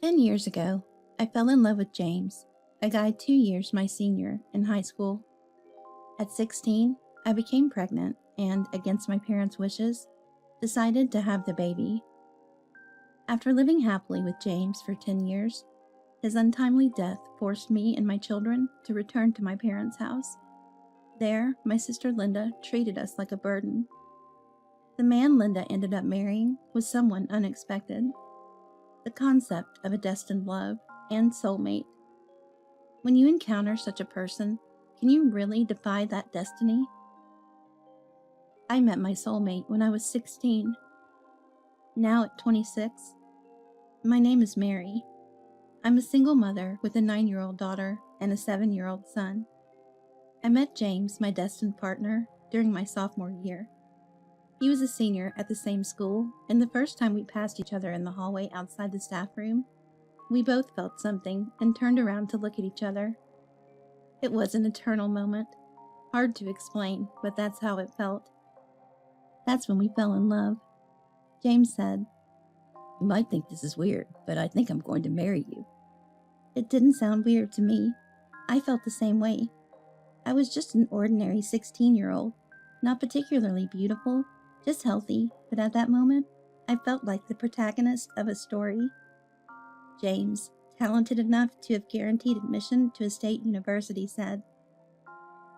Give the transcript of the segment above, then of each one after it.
10 years ago, I fell in love with James, a guy 2 years my senior in high school. At 16, I became pregnant and, against my parents' wishes, decided to have the baby. After living happily with James for 10 years, his untimely death forced me and my children to return to my parents' house. There, my sister Linda treated us like a burden. The man Linda ended up marrying was someone unexpected. The concept of a destined love and soulmate. When you encounter such a person, can you really defy that destiny? I met my soulmate when I was 16. Now at 26, my name is Mary. I'm a single mother with a 9-year-old daughter and a 7-year-old son. I met James, my destined partner, during my sophomore year. He was a senior at the same school, and the first time we passed each other in the hallway outside the staff room, we both felt something and turned around to look at each other. It was an eternal moment. Hard to explain, but that's how it felt. That's when we fell in love. James said, "You might think this is weird, but I think I'm going to marry you." It didn't sound weird to me. I felt the same way. I was just an ordinary 16-year-old, not particularly beautiful, just healthy, but at that moment, I felt like the protagonist of a story. James, talented enough to have guaranteed admission to a state university, said,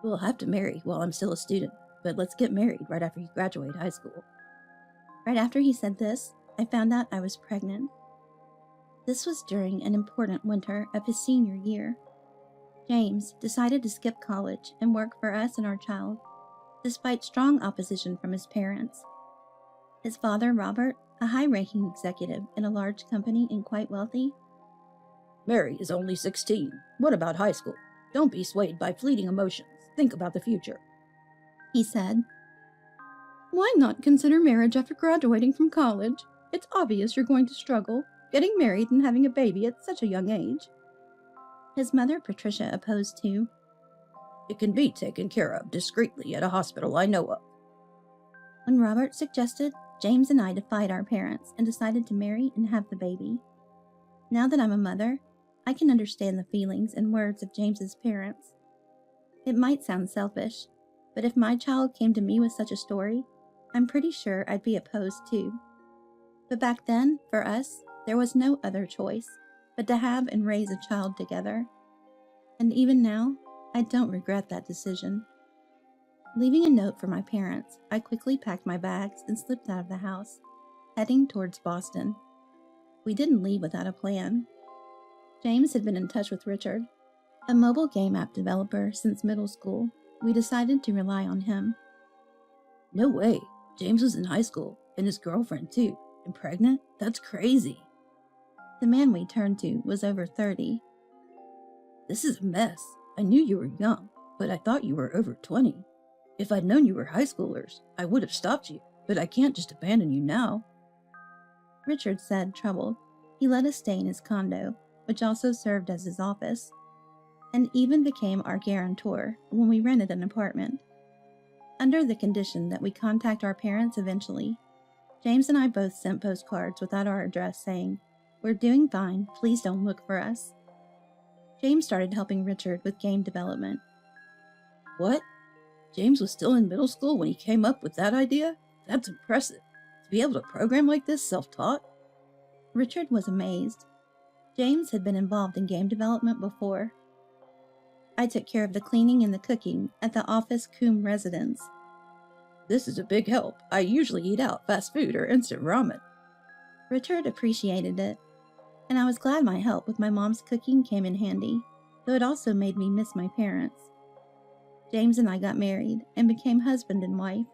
"We'll have to marry while I'm still a student, but let's get married right after you graduate high school." Right after he said this, I found out I was pregnant. This was during an important winter of his senior year. James decided to skip college and work for us and our child, despite strong opposition from his parents. His father, Robert, a high-ranking executive in a large company and quite wealthy. "Mary is only 16. What about high school? Don't be swayed by fleeting emotions. Think about the future," he said. "Why not consider marriage after graduating from college? It's obvious you're going to struggle, getting married and having a baby at such a young age." His mother, Patricia, opposed too. "It can be taken care of discreetly at a hospital I know of." When Robert suggested, James and I defied our parents and decided to marry and have the baby. Now that I'm a mother, I can understand the feelings and words of James's parents. It might sound selfish, but if my child came to me with such a story, I'm pretty sure I'd be opposed too. But back then, for us, there was no other choice but to have and raise a child together. And even now, I don't regret that decision. Leaving a note for my parents, I quickly packed my bags and slipped out of the house, heading towards Boston. We didn't leave without a plan. James had been in touch with Richard, a mobile game app developer since middle school. We decided to rely on him. "No way. James was in high school, and his girlfriend too, and pregnant? That's crazy." The man we turned to was over 30. "This is a mess. I knew you were young, but I thought you were over 20. If I'd known you were high schoolers, I would have stopped you, but I can't just abandon you now." Richard said, troubled. He let us stay in his condo, which also served as his office, and even became our guarantor when we rented an apartment. Under the condition that we contact our parents eventually, James and I both sent postcards without our address saying, "We're doing fine, please don't look for us." James started helping Richard with game development. "What? James was still in middle school when he came up with that idea? That's impressive. To be able to program like this self-taught?" Richard was amazed. James had been involved in game development before. I took care of the cleaning and the cooking at the Office Coombe residence. "This is a big help. I usually eat out fast food or instant ramen." Richard appreciated it, and I was glad my help with my mom's cooking came in handy, though it also made me miss my parents. James and I got married and became husband and wife.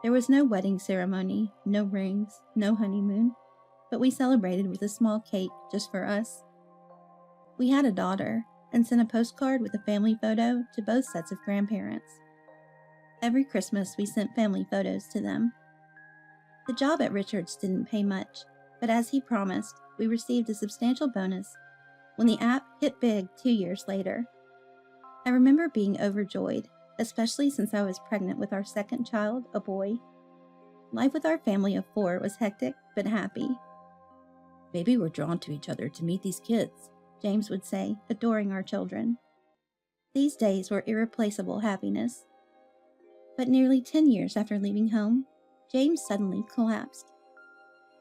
There was no wedding ceremony, no rings, no honeymoon, but we celebrated with a small cake just for us. We had a daughter and sent a postcard with a family photo to both sets of grandparents. Every Christmas, we sent family photos to them. The job at Richards didn't pay much, but as he promised, we received a substantial bonus when the app hit big 2 years later. I remember being overjoyed, especially since I was pregnant with our second child, a boy. Life with our family of 4 was hectic but happy. Maybe we're drawn to each other to meet these kids, James would say, adoring our children. These days were irreplaceable happiness. But nearly 10 years after leaving home, James suddenly collapsed.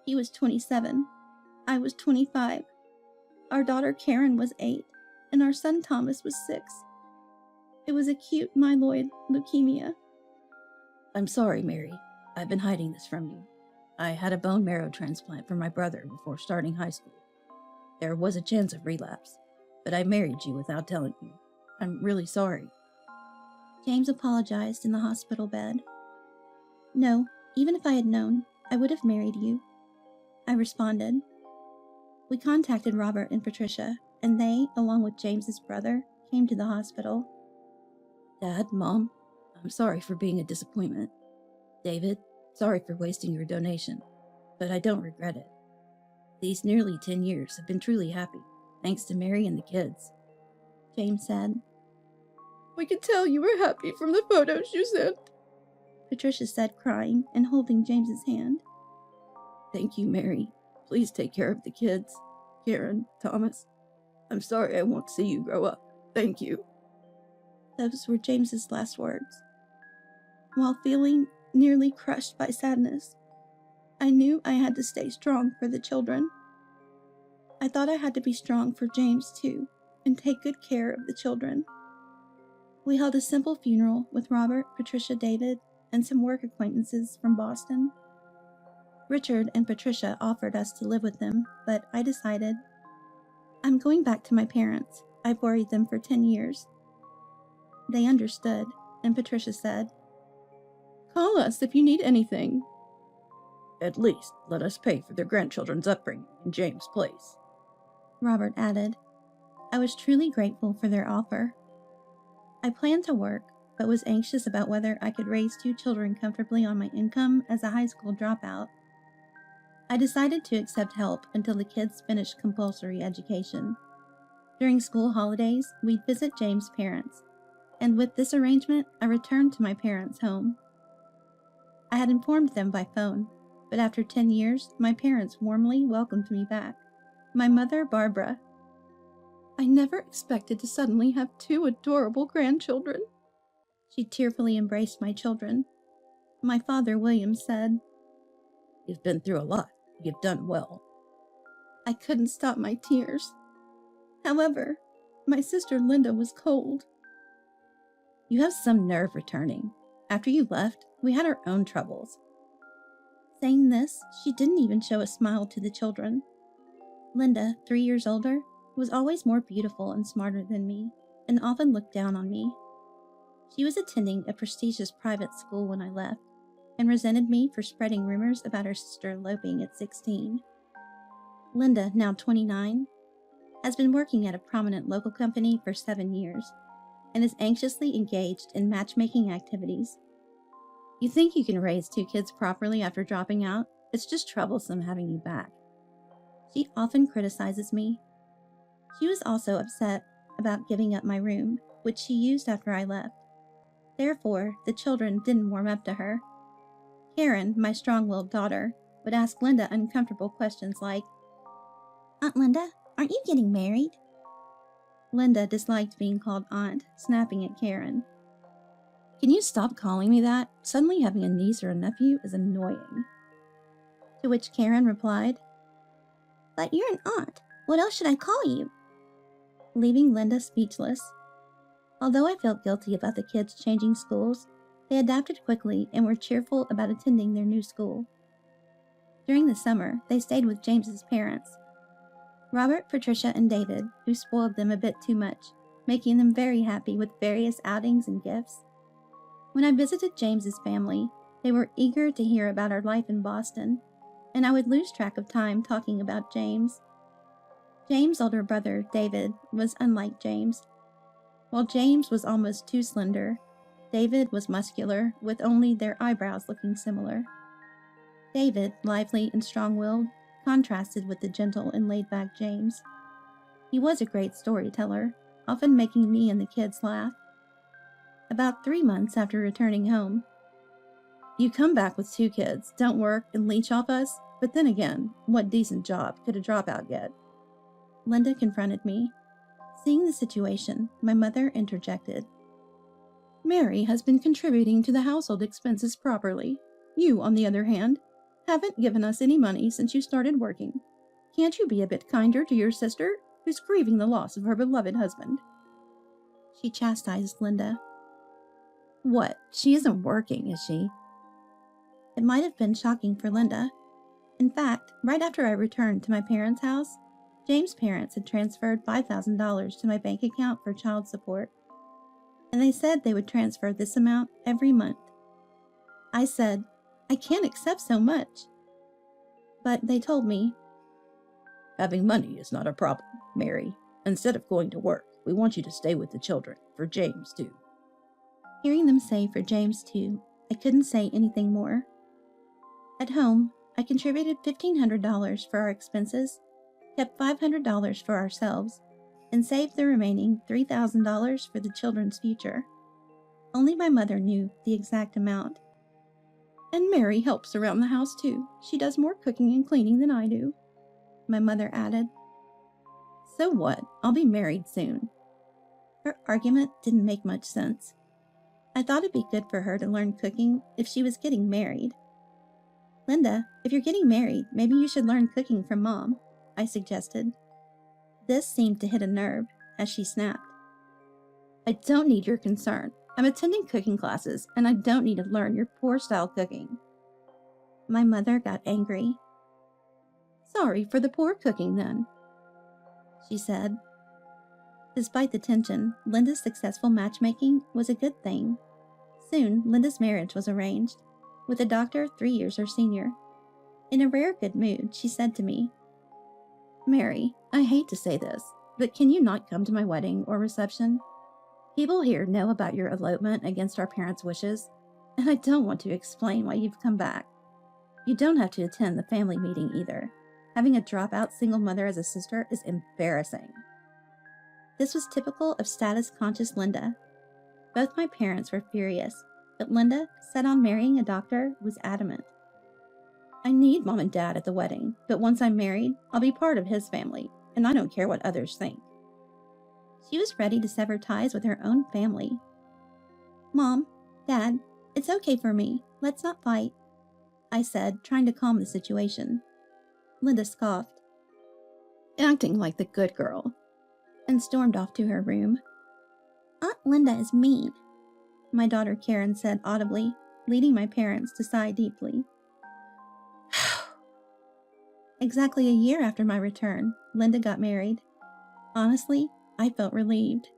He was 27. I was 25. Our daughter Karen was 8, and our son Thomas was 6. It was acute myeloid leukemia. I'm sorry, Mary. I've been hiding this from you. I had a bone marrow transplant for my brother before starting high school. There was a chance of relapse, but I married you without telling you. I'm really sorry. James apologized in the hospital bed. No, even if I had known, I would have married you, I responded. We contacted Robert and Patricia, and they, along with James's brother, came to the hospital. Dad, Mom, I'm sorry for being a disappointment. David, sorry for wasting your donation, but I don't regret it. These nearly 10 years have been truly happy, thanks to Mary and the kids, James said. We could tell you were happy from the photos you sent, Patricia said, crying and holding James's hand. Thank you, Mary. Please take care of the kids. Karen, Thomas. I'm sorry I won't see you grow up. Thank you. Those were James's last words. While feeling nearly crushed by sadness, I knew I had to stay strong for the children. I thought I had to be strong for James, too, and take good care of the children. We held a simple funeral with Robert, Patricia, David, and some work acquaintances from Boston. Richard and Patricia offered us to live with them, but I decided, I'm going back to my parents. I've worried them for 10 years. They understood, and Patricia said, Call us if you need anything. At least let us pay for their grandchildren's upbringing in James' place, Robert added. I was truly grateful for their offer. I planned to work, but was anxious about whether I could raise 2 children comfortably on my income as a high school dropout. I decided to accept help until the kids finished compulsory education. During school holidays, we'd visit James' parents, and with this arrangement, I returned to my parents' home. I had informed them by phone, but after 10 years, my parents warmly welcomed me back. My mother, Barbara. I never expected to suddenly have 2 adorable grandchildren. She tearfully embraced my children. My father, William, said, You've been through a lot. You've done well. I couldn't stop my tears. However, my sister Linda was cold. You have some nerve returning. After you left, we had our own troubles. Saying this, she didn't even show a smile to the children. Linda, 3 years older, was always more beautiful and smarter than me, and often looked down on me. She was attending a prestigious private school when I left, and resented me for spreading rumors about her sister eloping at 16. Linda, now 29, has been working at a prominent local company for 7 years, and is anxiously engaged in matchmaking activities. You think you can raise 2 kids properly after dropping out? It's just troublesome having you back. She often criticizes me. She was also upset about giving up my room, which she used after I left. Therefore, the children didn't warm up to her. Karen, my strong-willed daughter, would ask Linda uncomfortable questions like, Aunt Linda, aren't you getting married? Linda disliked being called aunt, snapping at Karen. Can you stop calling me that? Suddenly having a niece or a nephew is annoying. To which Karen replied, But you're an aunt. What else should I call you? Leaving Linda speechless. Although I felt guilty about the kids changing schools, they adapted quickly and were cheerful about attending their new school. During the summer, they stayed with James's parents. Robert, Patricia, and David, who spoiled them a bit too much, making them very happy with various outings and gifts. When I visited James's family, they were eager to hear about our life in Boston, and I would lose track of time talking about James. James' older brother, David, was unlike James. While James was almost too slender, David was muscular, with only their eyebrows looking similar. David, lively and strong-willed, contrasted with the gentle and laid-back James. He was a great storyteller, often making me and the kids laugh. About 3 months after returning home, You come back with 2 kids, don't work, and leech off us? But then again, what decent job could a dropout get? Linda confronted me. Seeing the situation, my mother interjected. Mary has been contributing to the household expenses properly. You, on the other hand, haven't given us any money since you started working. Can't you be a bit kinder to your sister, who's grieving the loss of her beloved husband? She chastised Linda. What? She isn't working, is she? It might have been shocking for Linda. In fact, right after I returned to my parents' house, James' parents had transferred $5,000 to my bank account for child support, and they said they would transfer this amount every month. I said, I can't accept so much. But they told me, having money is not a problem, Mary. Instead of going to work, we want you to stay with the children, for James too. Hearing them say for James too, I couldn't say anything more. At home, I contributed $1,500 for our expenses, kept $500 for ourselves, and saved the remaining $3,000 for the children's future. Only my mother knew the exact amount. And Mary helps around the house too. She does more cooking and cleaning than I do, my mother added. So what? I'll be married soon. Her argument didn't make much sense. I thought it'd be good for her to learn cooking if she was getting married. Linda, if you're getting married, maybe you should learn cooking from Mom, I suggested. This seemed to hit a nerve, as she snapped. I don't need your concern. I'm attending cooking classes, and I don't need to learn your poor-style cooking. My mother got angry. Sorry for the poor cooking, then, she said. Despite the tension, Linda's successful matchmaking was a good thing. Soon, Linda's marriage was arranged, with a doctor 3 years her senior. In a rare good mood, she said to me, Mary, I hate to say this, but can you not come to my wedding or reception? People here know about your elopement against our parents' wishes, and I don't want to explain why you've come back. You don't have to attend the family meeting either. Having a dropout single mother as a sister is embarrassing. This was typical of status-conscious Linda. Both my parents were furious, but Linda, set on marrying a doctor, was adamant. I need Mom and Dad at the wedding, but once I'm married, I'll be part of his family, and I don't care what others think. She was ready to sever ties with her own family. Mom, Dad, it's okay for me. Let's not fight, I said, trying to calm the situation. Linda scoffed, acting like the good girl, and stormed off to her room. Aunt Linda is mean, my daughter Karen said audibly, leading my parents to sigh deeply. Exactly a year after my return, Linda got married. Honestly, I felt relieved.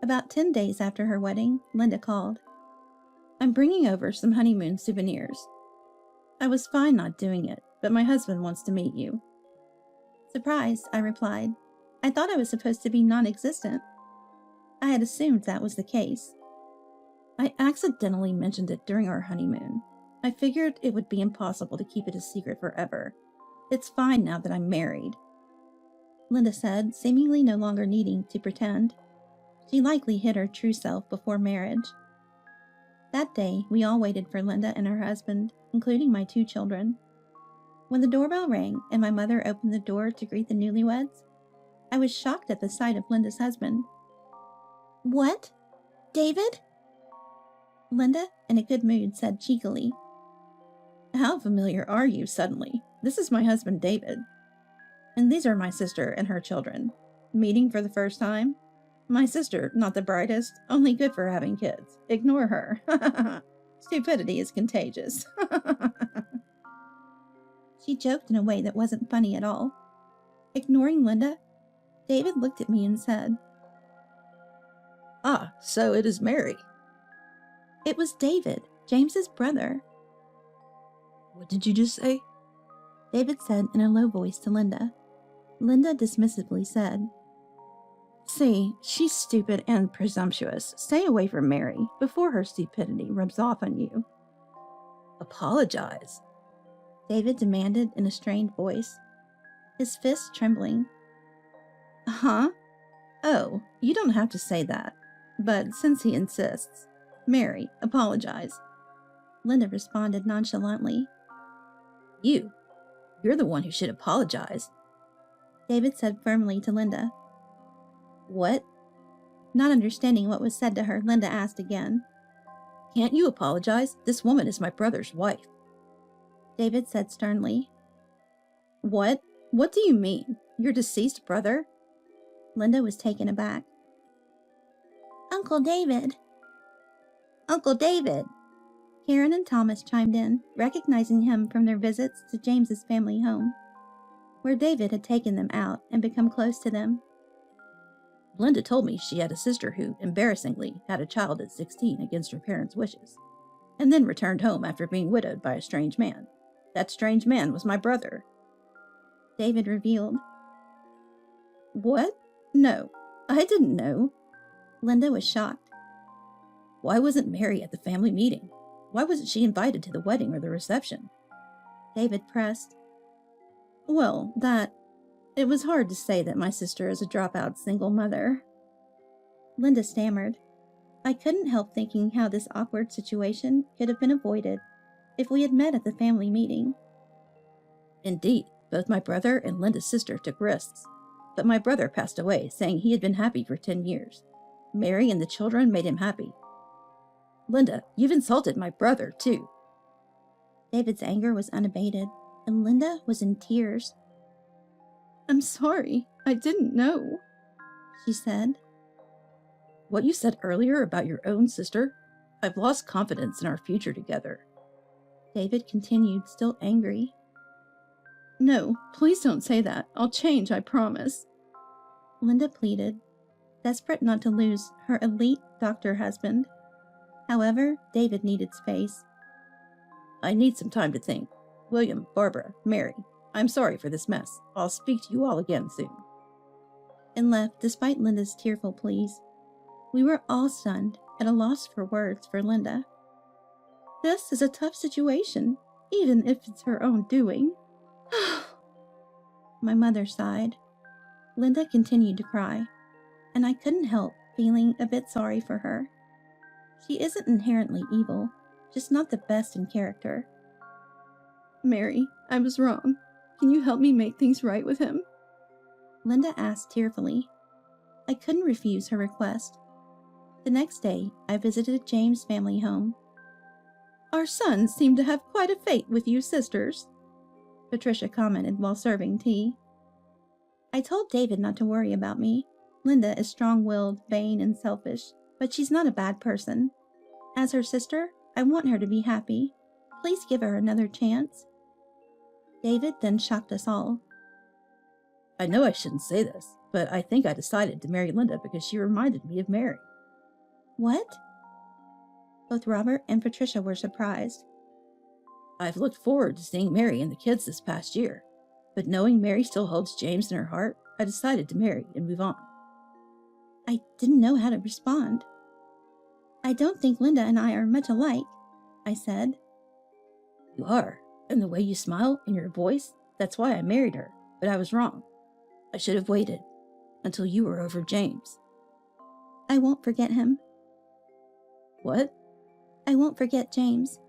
About 10 days after her wedding, Linda called. I'm bringing over some honeymoon souvenirs. I was fine not doing it, but my husband wants to meet you. Surprised, I replied. I thought I was supposed to be non-existent. I had assumed that was the case. I accidentally mentioned it during our honeymoon. I figured it would be impossible to keep it a secret forever. It's fine now that I'm married, Linda said, seemingly no longer needing to pretend. She likely hid her true self before marriage. That day, we all waited for Linda and her husband, including my 2 children. When the doorbell rang and my mother opened the door to greet the newlyweds, I was shocked at the sight of Linda's husband. What? David? Linda, in a good mood, said cheekily. How familiar are you suddenly? This is my husband, David. And these are my sister and her children. Meeting for the first time? My sister, not the brightest, only good for having kids. Ignore her. Stupidity is contagious. She joked in a way that wasn't funny at all. Ignoring Linda, David looked at me and said, Ah, so it is Mary. It was David, James's brother. What did you just say? David said in a low voice to Linda. Linda dismissively said, See, she's stupid and presumptuous. Stay away from Mary before her stupidity rubs off on you. Apologize, David demanded in a strained voice, his fists trembling. Huh? Oh, you don't have to say that. But since he insists, Mary, apologize. Linda responded nonchalantly. You? You're the one who should apologize, David said firmly to Linda. What? Not understanding what was said to her, Linda asked again. Can't you apologize? This woman is my brother's wife. David said sternly. What? What do you mean? Your deceased brother? Linda was taken aback. Uncle David! Uncle David! Karen and Thomas chimed in, recognizing him from their visits to James's family home, where David had taken them out and become close to them. Linda told me she had a sister who, embarrassingly, had a child at 16 against her parents' wishes, and then returned home after being widowed by a strange man. That strange man was my brother. David revealed. What? No, I didn't know. Linda was shocked. Why wasn't Mary at the family meeting? Why wasn't she invited to the wedding or the reception? David pressed. Well, it was hard to say that my sister is a dropout single mother. Linda stammered. I couldn't help thinking how this awkward situation could have been avoided if we had met at the family meeting. Indeed, both my brother and Linda's sister took risks, but my brother passed away saying he had been happy for 10 years. Mary and the children made him happy. Linda, you've insulted my brother, too. David's anger was unabated, and Linda was in tears. I'm sorry, I didn't know, she said. What you said earlier about your own sister, I've lost confidence in our future together. David continued, still angry. No, please don't say that. I'll change, I promise. Linda pleaded, desperate not to lose her elite doctor husband. However, David needed space. I need some time to think. William, Barbara, Mary, I'm sorry for this mess. I'll speak to you all again soon. And left despite Linda's tearful pleas. We were all stunned, at a loss for words for Linda. This is a tough situation, even if it's her own doing. My mother sighed. Linda continued to cry, and I couldn't help feeling a bit sorry for her. She isn't inherently evil, just not the best in character. Mary, I was wrong. Can you help me make things right with him? Linda asked tearfully. I couldn't refuse her request. The next day, I visited James' family home. Our sons seem to have quite a fate with you sisters, Patricia commented while serving tea. I told David not to worry about me. Linda is strong-willed, vain, and selfish, but she's not a bad person. As her sister, I want her to be happy. Please give her another chance. David then shocked us all. I know I shouldn't say this, but I think I decided to marry Linda because she reminded me of Mary. What? Both Robert and Patricia were surprised. I've looked forward to seeing Mary and the kids this past year, but knowing Mary still holds James in her heart, I decided to marry and move on. I didn't know how to respond. I don't think Linda and I are much alike, I said. You are, and the way you smile and your voice, that's why I married her, but I was wrong. I should have waited until you were over James. I won't forget him. What? I won't forget James.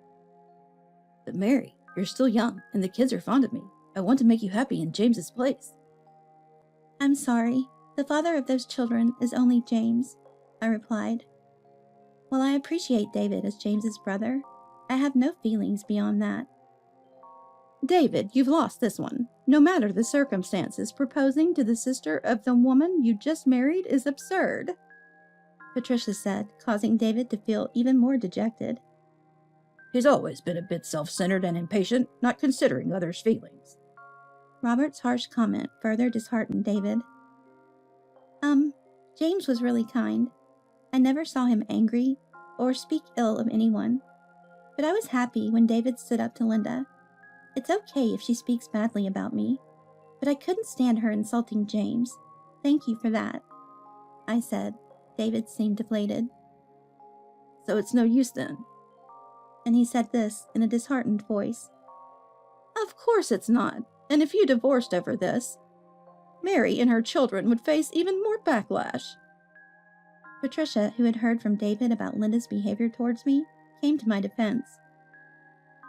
But Mary, you're still young, and the kids are fond of me. I want to make you happy in James's place. I'm sorry. The father of those children is only James, I replied. While I appreciate David as James's brother, I have no feelings beyond that. David, you've lost this one. No matter the circumstances, proposing to the sister of the woman you just married is absurd, Patricia said, causing David to feel even more dejected. He's always been a bit self-centered and impatient, not considering others' feelings. Robert's harsh comment further disheartened David. James was really kind. I never saw him angry or speak ill of anyone. But I was happy when David stood up to Linda. It's okay if she speaks badly about me, but I couldn't stand her insulting James. Thank you for that, I said. David seemed deflated. So it's no use then? And he said this in a disheartened voice. Of course it's not. And if you divorced over this, Mary and her children would face even more backlash. Patricia, who had heard from David about Linda's behavior towards me, came to my defense.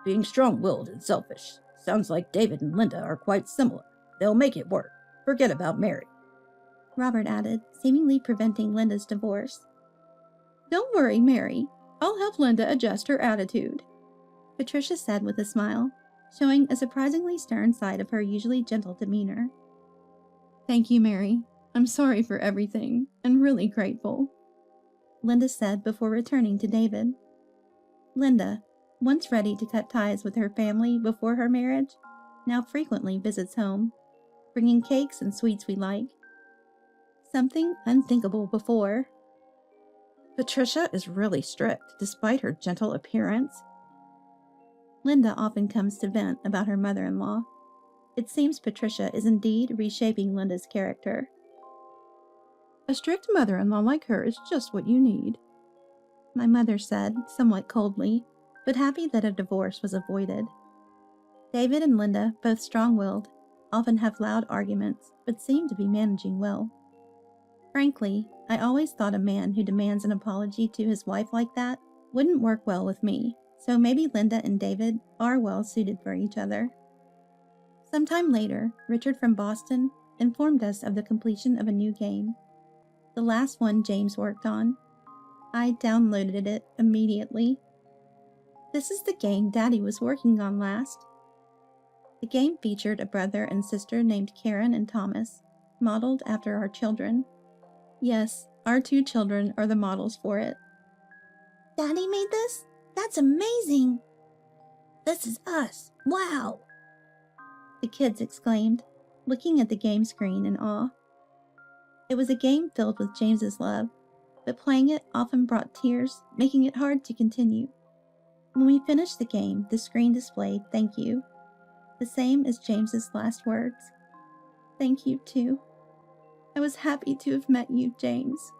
Being strong-willed and selfish, Sounds like David and Linda are quite similar. They'll make it work. Forget about Mary. Robert added, seemingly preventing Linda's divorce. Don't worry, Mary. I'll help Linda adjust her attitude, Patricia said with a smile, showing a surprisingly stern side of her usually gentle demeanor. Thank you, Mary. I'm sorry for everything, and really grateful, Linda said before returning to David. Linda, once ready to cut ties with her family before her marriage, now frequently visits home, bringing cakes and sweets we like. Something unthinkable before. Patricia is really strict, despite her gentle appearance. Linda often comes to vent about her mother-in-law. It seems Patricia is indeed reshaping Linda's character. A strict mother-in-law like her is just what you need, my mother said, somewhat coldly, but happy that a divorce was avoided. David and Linda, both strong-willed, often have loud arguments, but seem to be managing well. Frankly, I always thought a man who demands an apology to his wife like that wouldn't work well with me, so maybe Linda and David are well suited for each other. Sometime later, Richard from Boston informed us of the completion of a new game, the last one James worked on. I downloaded it immediately. This is the game Daddy was working on last. The game featured a brother and sister named Karen and Thomas, modeled after our children. Yes, our 2 children are the models for it. Daddy made this? That's amazing! This is us! Wow! The kids exclaimed, looking at the game screen in awe. It was a game filled with James's love, but playing it often brought tears, making it hard to continue. When we finished the game, the screen displayed "Thank you," the same as James's last words. Thank you, too. I was happy to have met you, James.